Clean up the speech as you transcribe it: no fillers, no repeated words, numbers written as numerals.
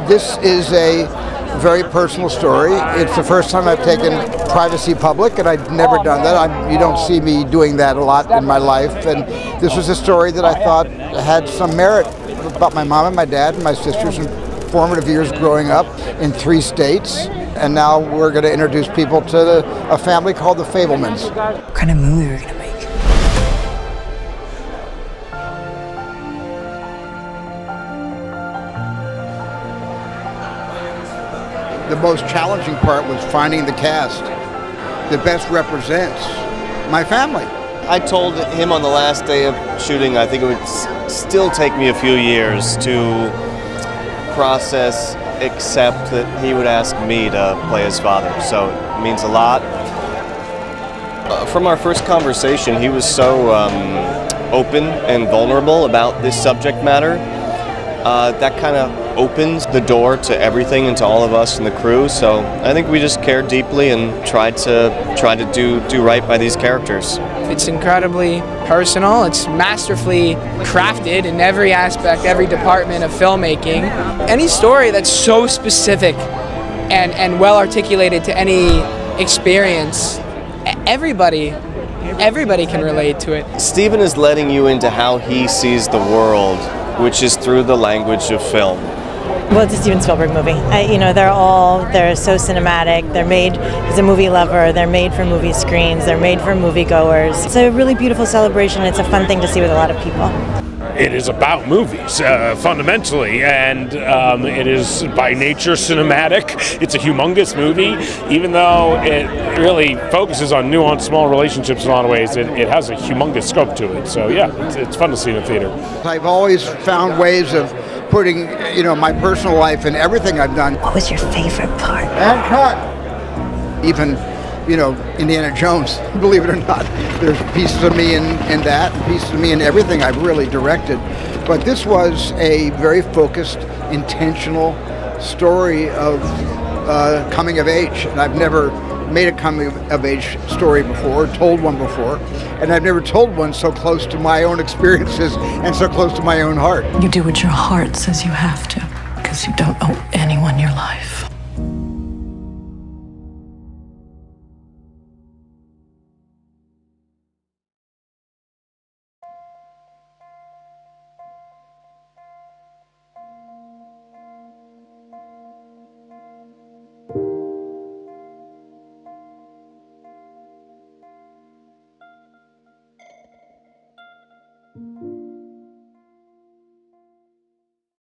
This is a very personal story. It's the first time I've taken privacy public, and I've never done that. You don't see me doing that a lot in my life, and this was a story that I thought had some merit about my mom and my dad and my sisters and formative years growing up in 3 states. And now we're going to introduce people to a family called the Fabelmans. What kind of movie are we going to make? The most challenging part was finding the cast that best represents my family. I told him on the last day of shooting, I think it would still take me a few years to process, accept that he would ask me to play his father. So it means a lot. From our first conversation, he was so open and vulnerable about this subject matter. That kind of opens the door to everything and to all of us in the crew. So I think we just cared deeply and tried to do right by these characters. It's incredibly personal. It's masterfully crafted in every aspect, every department of filmmaking. Any story that's so specific and well articulated to any experience, everybody can relate to it. Steven is letting you into how he sees the world, which is through the language of film. Well, it's a Steven Spielberg movie. They're so cinematic. They're made, he's a movie lover, they're made for movie screens, they're made for moviegoers. It's a really beautiful celebration. It's a fun thing to see with a lot of people. It is about movies, fundamentally, and it is by nature cinematic. It's a humongous movie. Even though it really focuses on nuanced, small relationships in a lot of ways, it has a humongous scope to it. So yeah, it's fun to see in the theater. I've always found ways of putting, my personal life in everything I've done. What was your favorite part? And cut. Even, Indiana Jones, believe it or not. There's pieces of me in that, and pieces of me in everything I've really directed. But this was a very focused, intentional story of coming of age. And I've never made a coming of age story before, told one before, and I've never told one so close to my own experiences and so close to my own heart. You do what your heart says you have to, because you don't owe anyone your life.